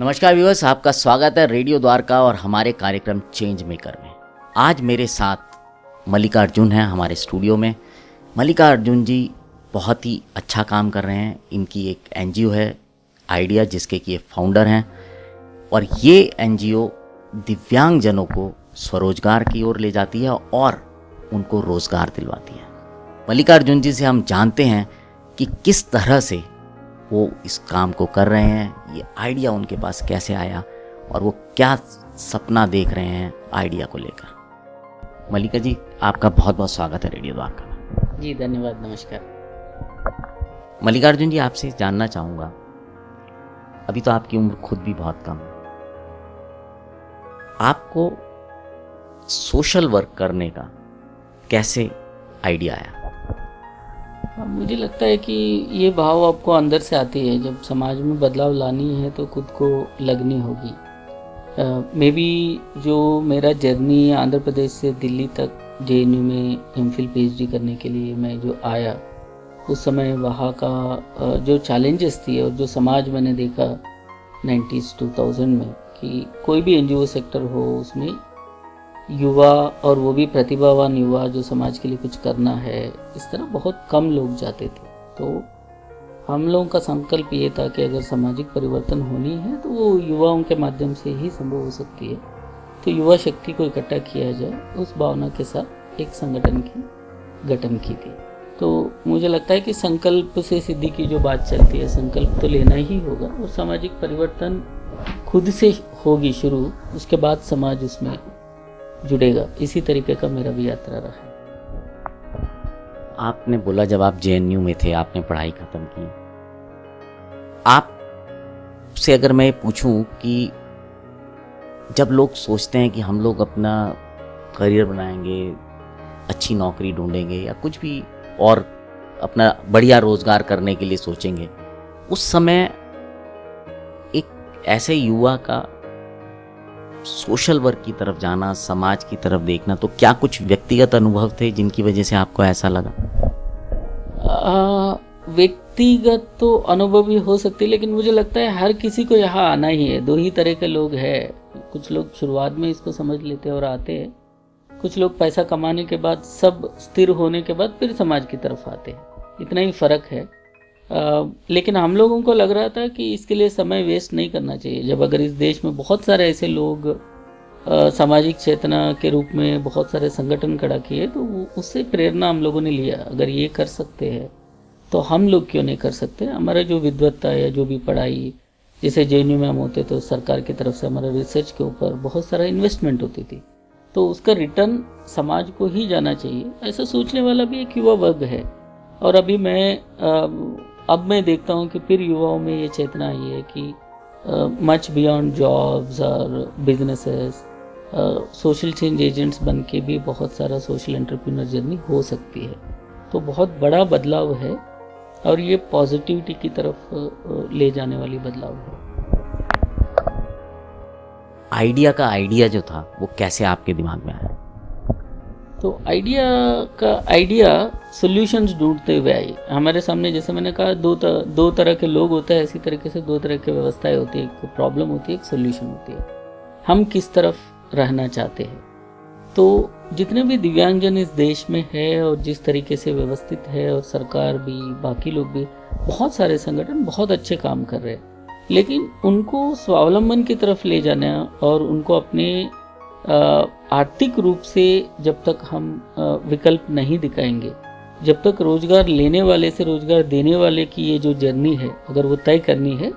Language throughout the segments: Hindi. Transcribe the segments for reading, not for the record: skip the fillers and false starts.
नमस्कार व्यूअर्स, आपका स्वागत है रेडियो द्वारका और हमारे कार्यक्रम चेंज मेकर में। आज मेरे साथ मल्लिकार्जुन हैं हमारे स्टूडियो में। मल्लिकार्जुन जी बहुत ही अच्छा काम कर रहे हैं। इनकी एक एनजीओ है आइडिया, जिसके कि ये फाउंडर हैं, और ये एनजीओ दिव्यांगजनों को स्वरोजगार की ओर ले जाती है और उनको रोजगार दिलवाती है। मल्लिकार्जुन जी से हम जानते हैं कि किस तरह से वो इस काम को कर रहे हैं, ये आइडिया उनके पास कैसे आया और वो क्या सपना देख रहे हैं आइडिया को लेकर। मल्लिका जी, आपका बहुत बहुत स्वागत है रेडियो द्वारका में। जी धन्यवाद, नमस्कार। मल्लिकार्जुन जी, आपसे जानना चाहूँगा, अभी तो आपकी उम्र खुद भी बहुत कम है, आपको सोशल वर्क करने का कैसे आइडिया आया? मुझे लगता है कि ये भाव आपको अंदर से आती है। जब समाज में बदलाव लानी है तो खुद को लगनी होगी। मे बी जो मेरा जर्नी आंध्र प्रदेश से दिल्ली तक जेएनयू में एमफिल पीएचडी करने के लिए मैं जो आया, उस समय वहाँ का जो चैलेंजेस थी और जो समाज मैंने देखा 90s 2000 में, कि कोई भी एनजीओ सेक्टर हो उसमें युवा, और वो भी प्रतिभावान युवा जो समाज के लिए कुछ करना है, इस तरह बहुत कम लोग जाते थे। तो हम लोगों का संकल्प ये था कि अगर सामाजिक परिवर्तन होनी है तो वो युवाओं के माध्यम से ही संभव हो सकती है। तो युवा शक्ति को इकट्ठा किया जाए, उस भावना के साथ एक संगठन की गठन की थी। तो मुझे लगता है कि संकल्प से सिद्धि की जो बात चलती है, संकल्प तो लेना ही होगा और सामाजिक परिवर्तन खुद से होगी शुरू, उसके बाद समाज उसमें जुड़ेगा। इसी तरीके का मेरा भी यात्रा रहा है। आपने बोला जब आप जेएनयू में थे आपने पढ़ाई खत्म की। आपसे अगर मैं पूछूं कि जब लोग सोचते हैं कि हम लोग अपना करियर बनाएंगे, अच्छी नौकरी ढूंढेंगे या कुछ भी और अपना बढ़िया रोजगार करने के लिए सोचेंगे, उस समय एक ऐसे युवा का सोशल वर्क की तरफ जाना, समाज की तरफ देखना, तो क्या कुछ व्यक्तिगत अनुभव थे जिनकी वजह से आपको ऐसा लगा? व्यक्तिगत तो अनुभव भी हो सकती है, लेकिन मुझे लगता है हर किसी को यहाँ आना ही है। दो ही तरह के लोग हैं। कुछ लोग शुरुआत में इसको समझ लेते हैं और आते हैं, कुछ लोग पैसा कमाने के बाद, सब स्थिर होने के बाद फिर समाज की तरफ आते हैं। इतना ही फर्क है। लेकिन हम लोगों को लग रहा था कि इसके लिए समय वेस्ट नहीं करना चाहिए। जब अगर इस देश में बहुत सारे ऐसे लोग सामाजिक चेतना के रूप में बहुत सारे संगठन खड़ा किए, तो उससे प्रेरणा हम लोगों ने लिया। अगर ये कर सकते हैं तो हम लोग क्यों नहीं कर सकते? हमारा जो विद्वत्ता या जो भी पढ़ाई, जैसे जेएनयू में हम होते तो सरकार की तरफ से हमारा रिसर्च के ऊपर बहुत सारा इन्वेस्टमेंट होती थी, तो उसका रिटर्न समाज को ही जाना चाहिए। ऐसा सोचने वाला भी एक युवा वर्ग है। और अभी अब मैं देखता हूँ कि फिर युवाओं में ये चेतना आई है कि मच बियॉन्ड जॉब्स और बिजनेसेस, सोशल चेंज एजेंट्स बन के भी बहुत सारा सोशल एंटरप्रेन्योर जर्नी हो सकती है। तो बहुत बड़ा बदलाव है और ये पॉजिटिविटी की तरफ ले जाने वाली बदलाव है। आइडिया का आइडिया जो था वो कैसे आपके दिमाग में आया? तो आइडिया सॉल्यूशंस ढूंढते हुए आई हमारे सामने। जैसे मैंने कहा, दो तरह के लोग होते हैं, इसी तरीके से दो तरह की व्यवस्थाएं होती है। एक प्रॉब्लम होती है, एक सॉल्यूशन होती है। हम किस तरफ रहना चाहते हैं? तो जितने भी दिव्यांगजन इस देश में है और जिस तरीके से व्यवस्थित है, और सरकार भी, बाकी लोग भी, बहुत सारे संगठन बहुत अच्छे काम कर रहे हैं, लेकिन उनको स्वावलंबन की तरफ ले जाना और उनको अपने आर्थिक रूप से जब तक हम विकल्प नहीं दिखाएंगे, जब तक रोजगार लेने वाले से रोजगार देने वाले की ये जो जर्नी है, अगर वो तय करनी है,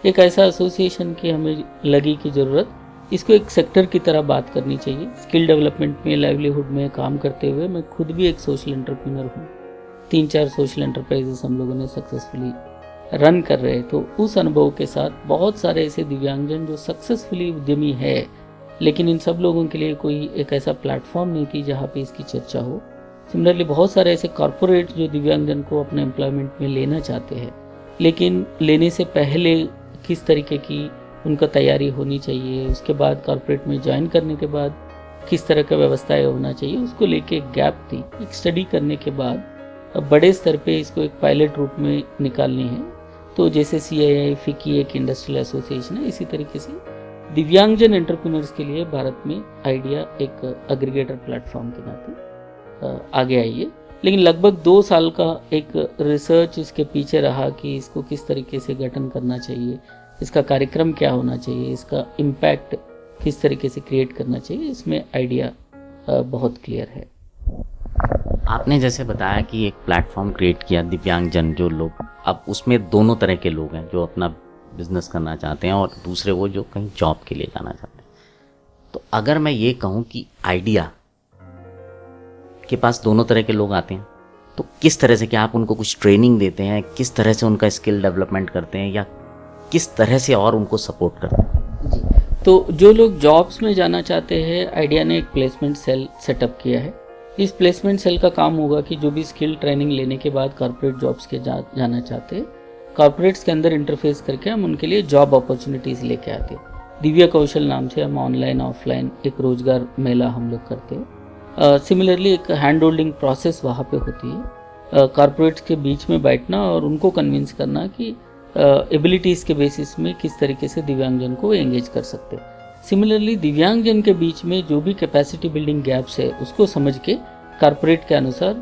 एक ऐसा एसोसिएशन की हमें लगी की ज़रूरत। इसको एक सेक्टर की तरह बात करनी चाहिए। स्किल डेवलपमेंट में, लाइवलीहुड में काम करते हुए मैं खुद भी एक सोशल एंटरप्रेन्योर हूँ। 3-4 सोशल एंटरप्राइजेस हम लोगों ने सक्सेसफुली रन कर रहे हैं। तो उस अनुभव के साथ बहुत सारे ऐसे दिव्यांगजन जो सक्सेसफुली उद्यमी है, लेकिन इन सब लोगों के लिए कोई एक ऐसा प्लेटफॉर्म नहीं थी जहाँ पे इसकी चर्चा हो। सिमिलरली बहुत सारे ऐसे कॉरपोरेट जो दिव्यांगजन को अपने एम्प्लॉयमेंट में लेना चाहते हैं, लेकिन लेने से पहले किस तरीके की उनका तैयारी होनी चाहिए, उसके बाद कॉरपोरेट में ज्वाइन करने के बाद किस तरह का व्यवस्थाएं होना चाहिए, उसको लेके एक गैप थी। एक स्टडी करने के बाद अब बड़े स्तर पे इसको एक पायलट रूप में निकालनी है। तो जैसे CII फिकी एक इंडस्ट्रियल एसोसिएशन है, इसी तरीके से दिव्यांगजन एंटरप्रेन्योर्स के लिए भारत में आइडिया एक एग्रीगेटर प्लेटफॉर्म के नाते आगे आई है। लेकिन लगभग 2 साल का एक रिसर्च इसके पीछे रहा कि इसको किस तरीके से गठन करना चाहिए, इसका कार्यक्रम क्या होना चाहिए, इसका इम्पैक्ट किस तरीके से क्रिएट करना चाहिए, इसमें आइडिया बहुत क्लियर है। आपने जैसे बताया कि एक प्लेटफॉर्म क्रिएट किया दिव्यांगजन जो लोग, अब उसमें दोनों तरह के लोग हैं, जो अपना बिजनेस करना चाहते हैं और दूसरे वो जो कहीं जॉब के लिए जाना चाहते हैं। तो अगर मैं ये कहूँ कि आइडिया के पास दोनों तरह के लोग आते हैं, तो किस तरह से, क्या आप उनको कुछ ट्रेनिंग देते हैं, किस तरह से उनका स्किल डेवलपमेंट करते हैं, या किस तरह से और उनको सपोर्ट करते हैं? जी, तो जो लोग जॉब्स में जाना चाहते हैं, आइडिया ने एक प्लेसमेंट सेल सेटअप किया है। इस प्लेसमेंट सेल का काम होगा कि जो भी स्किल ट्रेनिंग लेने के बाद कॉर्पोरेट जॉब्स के जाना चाहते हैं, कॉर्पोरेट्स के अंदर इंटरफेस करके हम उनके लिए जॉब अपॉर्चुनिटीज़ लेके आते हैं। दिव्य कौशल नाम से हम ऑनलाइन ऑफलाइन एक रोजगार मेला हम लोग करते हैं। सिमिलरली एक हैंड होल्डिंग प्रोसेस वहाँ पे होती है, कॉर्पोरेट्स के बीच में बैठना और उनको कन्विंस करना कि एबिलिटीज़ के बेसिस में किस तरीके से दिव्यांगजन को एंगेज कर सकते हैं। सिमिलरली दिव्यांगजन के बीच में जो भी कैपेसिटी बिल्डिंग गैप्स है उसको समझ के कॉर्पोरेट के अनुसार,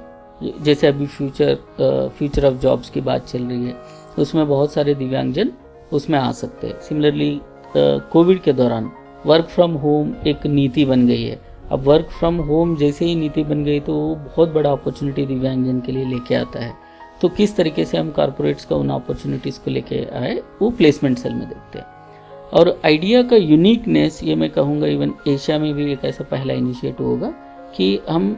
जैसे अभी फ्यूचर ऑफ जॉब्स की बात चल रही है, उसमें बहुत सारे दिव्यांगजन उसमें आ सकते हैं। सिमिलरली कोविड के दौरान वर्क फ्रॉम होम एक नीति बन गई है। अब वर्क फ्रॉम होम जैसे ही नीति बन गई तो बहुत बड़ा अपॉर्चुनिटी दिव्यांगजन के लिए लेके आता है। तो किस तरीके से हम कॉर्पोरेट्स का उन अपॉर्चुनिटीज़ को लेके आए, वो प्लेसमेंट सेल में देखते हैं। और आइडिया का यूनिकनेस, ये मैं कहूँगा इवन एशिया में भी एक ऐसा पहला इनिशिएटिव होगा कि हम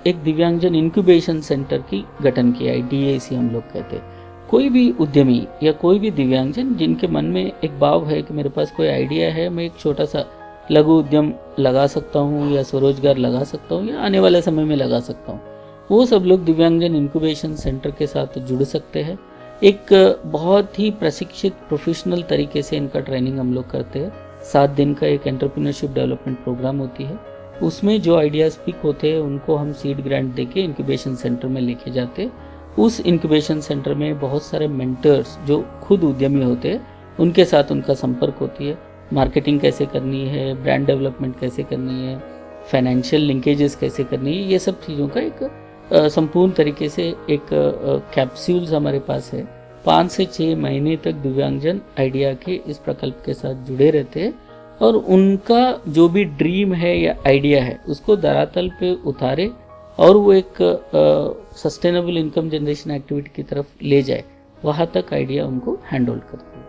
एक दिव्यांगजन इंक्यूबेशन सेंटर की गठन किया है, DAC हम लोग कहते हैं। कोई भी उद्यमी या कोई भी दिव्यांगजन जिनके मन में एक भाव है कि मेरे पास कोई आइडिया है, मैं एक छोटा सा लघु उद्यम लगा सकता हूँ या स्वरोजगार लगा सकता हूँ या आने वाले समय में लगा सकता हूँ, वो सब लोग दिव्यांगजन इंक्यूबेशन सेंटर के साथ जुड़ सकते हैं। एक बहुत ही प्रशिक्षित प्रोफेशनल तरीके से इनका ट्रेनिंग हम लोग करते हैं। 7 दिन का एक एंटरप्रेन्योरशिप डेवलपमेंट प्रोग्राम होती है। उसमें जो आइडियाज़ पिक होते हैं उनको हम सीड ग्रांट देके इंक्यूबेशन सेंटर में लेके जाते हैं। उस इंक्यूबेशन सेंटर में बहुत सारे मेंटर्स जो खुद उद्यमी होते हैं, उनके साथ उनका संपर्क होती है। मार्केटिंग कैसे करनी है, ब्रांड डेवलपमेंट कैसे करनी है, फाइनेंशियल लिंकेजेस कैसे करनी है, ये सब चीज़ों का एक संपूर्ण तरीके से एक कैप्सूल्स हमारे पास है। 5 से 6 महीने तक दिव्यांगजन आइडिया के इस प्रकल्प के साथ जुड़े रहते हैं और उनका जो भी ड्रीम है या आइडिया है उसको धरातल पे उतारे और वो एक सस्टेनेबल इनकम जनरेशन एक्टिविटी की तरफ ले जाए, वहाँ तक आइडिया उनको हैंड होल्ड करती है।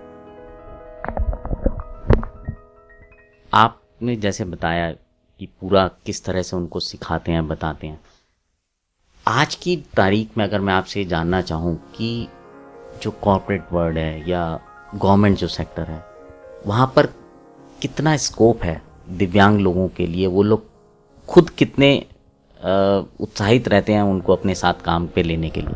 आपने जैसे बताया कि पूरा किस तरह से उनको सिखाते हैं, बताते हैं। आज की तारीख में अगर मैं आपसे जानना चाहूँ कि जो कॉर्पोरेट वर्ल्ड है या गवर्नमेंट जो सेक्टर है, वहाँ पर कितना स्कोप है दिव्यांग लोगों के लिए, वो लोग खुद कितने उत्साहित रहते हैं उनको अपने साथ काम पे लेने के लिए?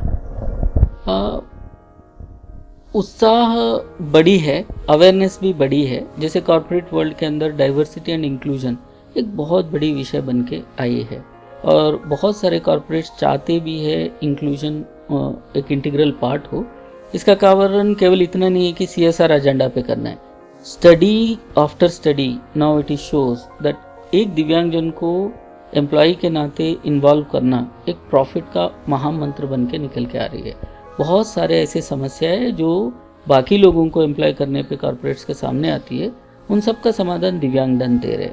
उत्साह बड़ी है, अवेयरनेस भी बड़ी है। जैसे कॉर्पोरेट वर्ल्ड के अंदर डाइवर्सिटी एंड इंक्लूजन एक बहुत बड़ी विषय बन के आई है और बहुत सारे कॉर्पोरेट्स चाहते भी है इंक्लूजन एक इंटीग्रल पार्ट हो। इसका कारण केवल इतना नहीं है कि CSR एजेंडा पे करना है। Study after study now it is shows that एक दिव्यांगजन को एम्प्लॉय के नाते इन्वॉल्व करना एक प्रॉफिट का महामंत्र बन के निकल के आ रही है। बहुत सारे ऐसे समस्याएं जो बाकी लोगों को एम्प्लॉय करने पे कॉर्पोरेट्स के सामने आती है, उन सब का समाधान दिव्यांगजन दे रहे।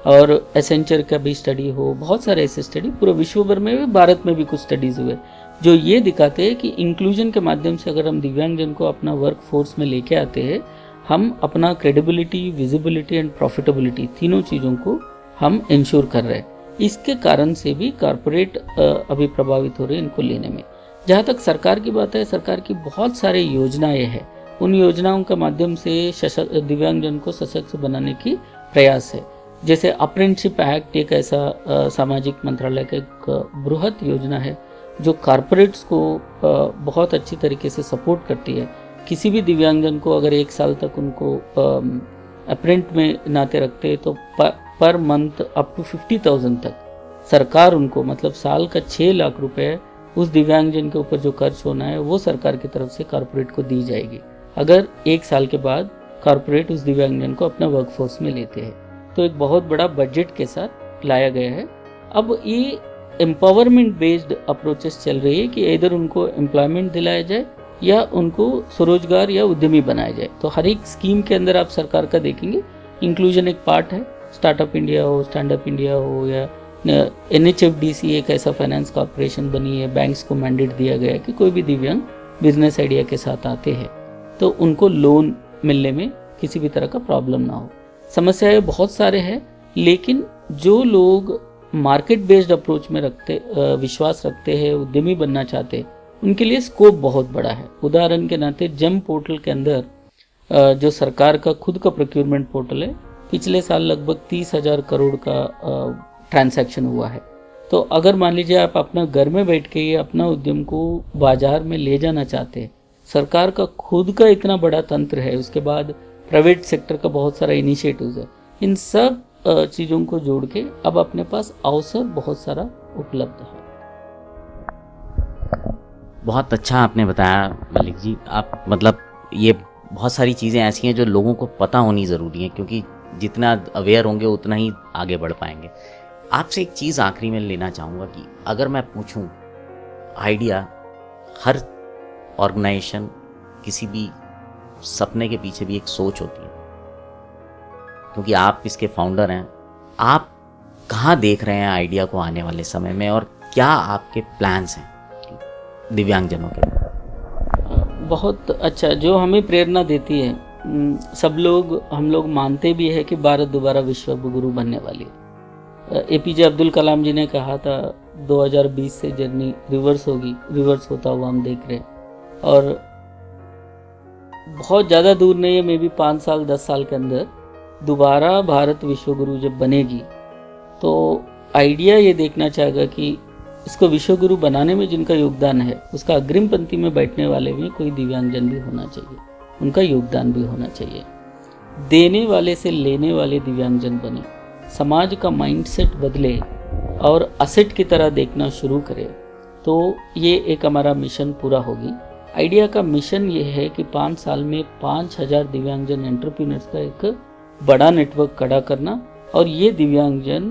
और एसेंचर का भी स्टडी हो, बहुत सारे ऐसे स्टडी पूरे विश्व भर में भी, भारत में भी कुछ स्टडीज़ हुए जो ये दिखाते हैं कि इंक्लूजन के माध्यम से अगर हम दिव्यांगजन को अपना वर्क फोर्स में लेके आते हैं, हम अपना क्रेडिबिलिटी, विजिबिलिटी एंड प्रॉफिटेबिलिटी तीनों चीज़ों को हम इंश्योर कर रहे हैं। इसके कारण से भी कॉर्पोरेट अभी प्रभावित हो रहे हैं इनको लेने में। जहाँ तक सरकार की बात है, सरकार की बहुत सारे योजनाएं हैं, उन योजनाओं के माध्यम से दिव्यांगजन को सशक्त बनाने की प्रयास है। जैसे अप्रेंटिसशिप एक्ट एक ऐसा सामाजिक मंत्रालय का एक बृहत योजना है जो कॉर्पोरेट्स को बहुत अच्छी तरीके से सपोर्ट करती है। किसी भी दिव्यांगजन को अगर 1 साल तक उनको अप्रेंट में नाते रखते हैं तो पर मंथ अप टू 50,000 तक सरकार उनको, मतलब साल का 6 लाख रुपए उस दिव्यांगजन के ऊपर जो खर्च होना है वो सरकार की तरफ से कॉर्पोरेट को दी जाएगी। अगर 1 साल के बाद कॉरपोरेट उस दिव्यांगजन को अपना वर्कफोर्स में लेते हैं। तो एक बहुत बड़ा बजट के साथ लाया गया है। अब ये एम्पावरमेंट बेस्ड अप्रोचेस चल रही है कि इधर उनको एम्प्लॉयमेंट दिलाया जाए या उनको स्वरोजगार या उद्यमी बनाया जाए। तो हर एक स्कीम के अंदर आप सरकार का देखेंगे इंक्लूजन एक पार्ट है। स्टार्टअप इंडिया हो, स्टैंड अप इंडिया हो या NHFDC एक ऐसा फाइनेंस कॉर्पोरेशन बनी है, बैंक्स को मैंडेट दिया गया है कि कोई भी दिव्यांग बिजनेस आइडिया के साथ आते हैं तो उनको लोन मिलने में किसी भी तरह का प्रॉब्लम ना हो। समस्याएं बहुत सारे हैं, लेकिन जो लोग मार्केट बेस्ड अप्रोच में विश्वास रखते हैं, उद्यमी बनना चाहते हैं, उनके लिए स्कोप बहुत बड़ा है। उदाहरण के नाते जम पोर्टल के अंदर जो सरकार का खुद का प्रोक्योरमेंट पोर्टल है, पिछले साल लगभग 30,000 करोड़ का ट्रांसैक्शन हुआ है। तो अगर मान लीजिए आप अपना घर में बैठ के अपना उद्यम को बाजार में ले जाना चाहते हैं, सरकार का खुद का इतना बड़ा तंत्र है, उसके बाद प्राइवेट सेक्टर का बहुत सारा इनिशिएटिव्स है, इन सब चीज़ों को जोड़ के अब अपने पास अवसर बहुत सारा उपलब्ध है। बहुत अच्छा आपने बताया मलिक जी। आप मतलब ये बहुत सारी चीज़ें ऐसी हैं जो लोगों को पता होनी ज़रूरी है, क्योंकि जितना अवेयर होंगे उतना ही आगे बढ़ पाएंगे। आपसे एक चीज़ आखिरी में लेना चाहूँगा कि अगर मैं पूछूं, आइडिया हर ऑर्गेनाइजेशन, किसी भी सपने के पीछे भी एक सोच होती है, क्योंकि आप इसके फाउंडर हैं। आप कहाँ देख रहे हैं आइडिया को आने वाले समय में, और क्या आपके प्लान्स हैं दिव्यांगजनों के? बहुत अच्छा, जो हमें प्रेरणा देती है, हम लोग मानते भी है कि भारत दोबारा विश्व गुरु बनने वाली है। APJ अब्दुल कलाम जी ने कहा था 2020 से जर्नी रिवर्स होगी, रिवर्स होता हुआ हम देख रहे हैं। और बहुत ज़्यादा दूर नहीं है, मे बी 5 साल 10 साल के अंदर दोबारा भारत विश्व गुरु जब बनेगी तो आइडिया ये देखना चाहेगा कि इसको विश्व गुरु बनाने में जिनका योगदान है, उसका अग्रिम पंक्ति में बैठने वाले भी कोई दिव्यांगजन भी होना चाहिए, उनका योगदान भी होना चाहिए। देने वाले से लेने वाले दिव्यांगजन बने, समाज का माइंडसेट बदले और असेट की तरह देखना शुरू करे, तो ये एक हमारा मिशन पूरा होगी। आइडिया का मिशन ये है कि 5 साल में 5,000 दिव्यांगजन एंटरप्रेन्योर्स का एक बड़ा नेटवर्क खड़ा करना, और ये दिव्यांगजन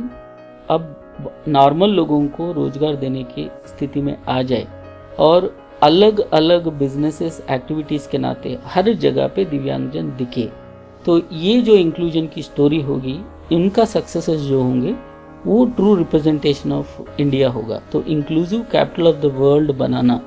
अब नॉर्मल लोगों को रोजगार देने की स्थिति में आ जाए और अलग अलग बिजनेसेस एक्टिविटीज़ के नाते हर जगह पे दिव्यांगजन दिखे। तो ये जो इंक्लूजन की स्टोरी होगी, इनका सक्सेसेस जो होंगे वो ट्रू रिप्रेजेंटेशन ऑफ इंडिया होगा। तो inclusive capital of the world बनाना,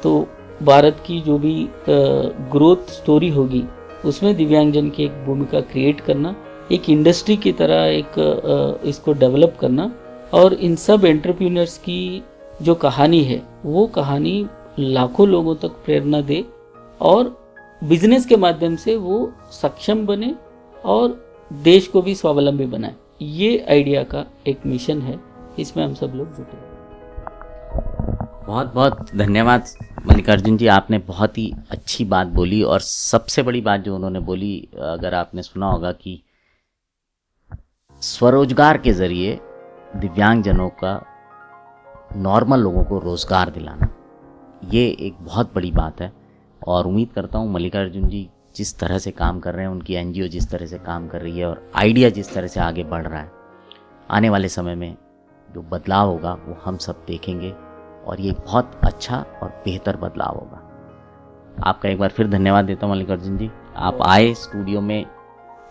तो भारत की जो भी ग्रोथ स्टोरी होगी उसमें दिव्यांगजन की एक भूमिका क्रिएट करना, एक इंडस्ट्री की तरह एक इसको डेवलप करना, और इन सब एंटरप्रेन्योर्स की जो कहानी है वो कहानी लाखों लोगों तक प्रेरणा दे और बिजनेस के माध्यम से वो सक्षम बने और देश को भी स्वावलंबी बनाए। ये आइडिया का एक मिशन है, इसमें हम सब लोग जुटे। बहुत बहुत धन्यवाद मल्लिकार्जुन जी, आपने बहुत ही अच्छी बात बोली। और सबसे बड़ी बात जो उन्होंने बोली, अगर आपने सुना होगा कि स्वरोजगार के ज़रिए दिव्यांगजनों का नॉर्मल लोगों को रोज़गार दिलाना, ये एक बहुत बड़ी बात है। और उम्मीद करता हूँ मल्लिकार्जुन जी जिस तरह से काम कर रहे हैं, उनकी NGO जिस तरह से काम कर रही है और आइडिया जिस तरह से आगे बढ़ रहा है, आने वाले समय में जो बदलाव होगा वो हम सब देखेंगे और ये बहुत अच्छा और बेहतर बदलाव होगा। आपका एक बार फिर धन्यवाद देता हूँ मल्लिकार्जुन जी, आप आए स्टूडियो में,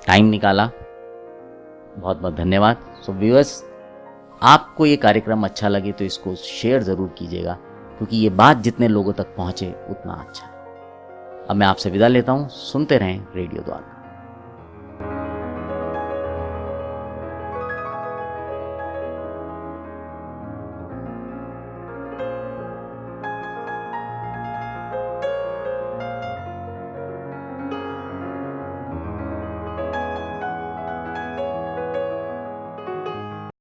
टाइम निकाला, बहुत बहुत धन्यवाद। सो व्यूअर्स, आपको ये कार्यक्रम अच्छा लगे तो इसको शेयर ज़रूर कीजिएगा, क्योंकि ये बात जितने लोगों तक पहुँचे उतना अच्छा है। अब मैं आपसे विदा लेता हूँ, सुनते रहें रेडियो द्वारका।